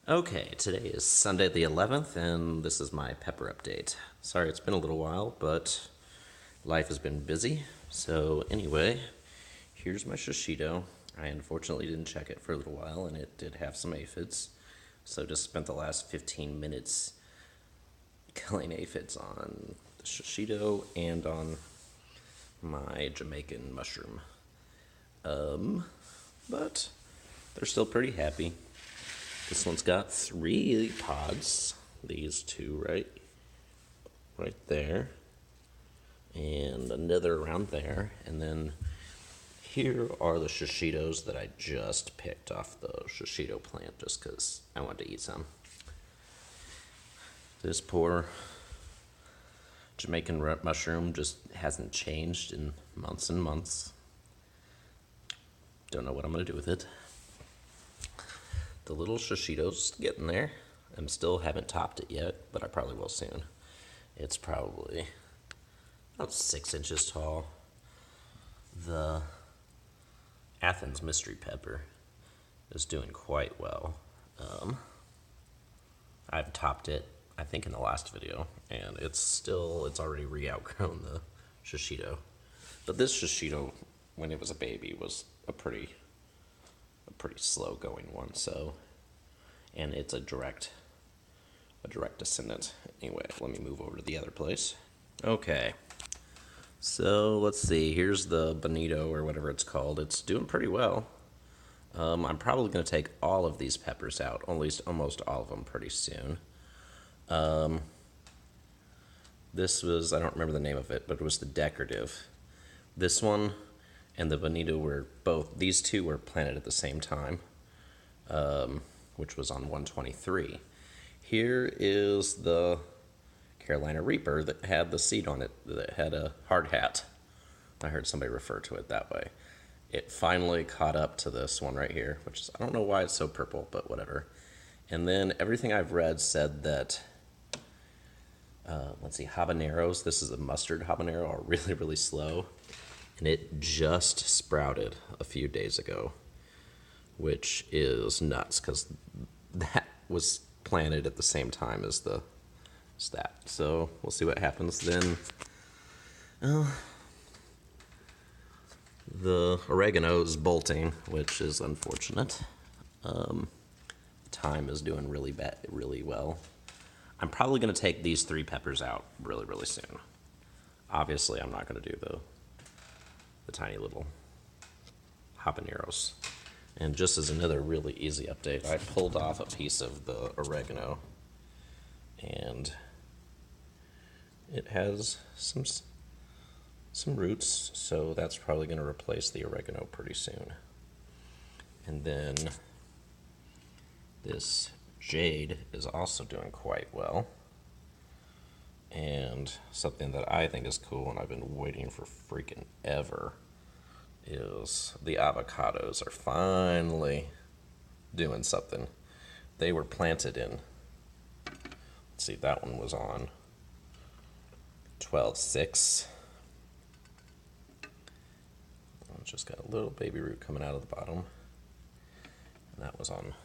Okay, today is Sunday the 11th, and this is my pepper update. Sorry it's been a little while, but life has been busy. So, anyway, here's my shishito. I unfortunately didn't check it for a little while, and it did have some aphids. So, just spent the last 15 minutes killing aphids on the shishito and on my Jamaican mushroom. But they're still pretty happy. This one's got 3 pods. These 2 right there, and another around there. And then here are the shishitos that I just picked off the shishito plant just because I wanted to eat some. This poor Jamaican mushroom just hasn't changed in months and months. Don't know what I'm going to do with it. The little shishito's getting there. I still haven't topped it yet, but I probably will soon. It's probably about 6 inches tall. The Athens mystery pepper is doing quite well. I've topped it, I think, in the last video, and it's already re-outgrown the shishito. But this shishito, when it was a baby, was a pretty slow going one, so, and it's a direct descendant. Anyway, let me move over to the other place. Okay, so let's see, here's the bonito or whatever it's called. It's doing pretty well. I'm probably going to take all of these peppers out, at least almost all of them, pretty soon. This was, I don't remember the name of it, but it was the decorative. This one and the bonito were both, these 2 were planted at the same time, which was on 123. Here is the Carolina Reaper that had the seed on it, that had a hard hat. I heard somebody refer to it that way. It finally caught up to this one right here, which is, I don't know why it's so purple, but whatever. And then everything I've read said that, let's see, habaneros, this is a mustard habanero, are really, really slow. And it just sprouted a few days ago, which is nuts because that was planted at the same time as that. So we'll see what happens then. The oregano is bolting, which is unfortunate. Thyme is doing really well. I'm probably going to take these 3 peppers out really, really soon. Obviously, I'm not going to do the tiny little habaneros. And just as another really easy update, I pulled off a piece of the oregano, and it has some roots, so that's probably going to replace the oregano pretty soon. And then this jade is also doing quite well. And something that I think is cool, and I've been waiting for freaking ever, is the avocados are finally doing something. They were planted in, let's see, that one was on 12/6. It's just got a little baby root coming out of the bottom. And that was on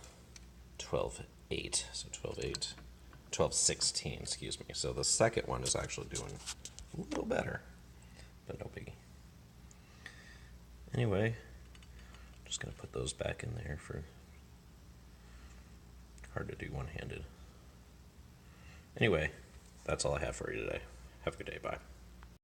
12/8, so 12/16, excuse me. So the second one is actually doing a little better, but no biggie. Anyway, I'm just going to put those back in there for, hard to do one-handed. Anyway, that's all I have for you today. Have a good day, bye.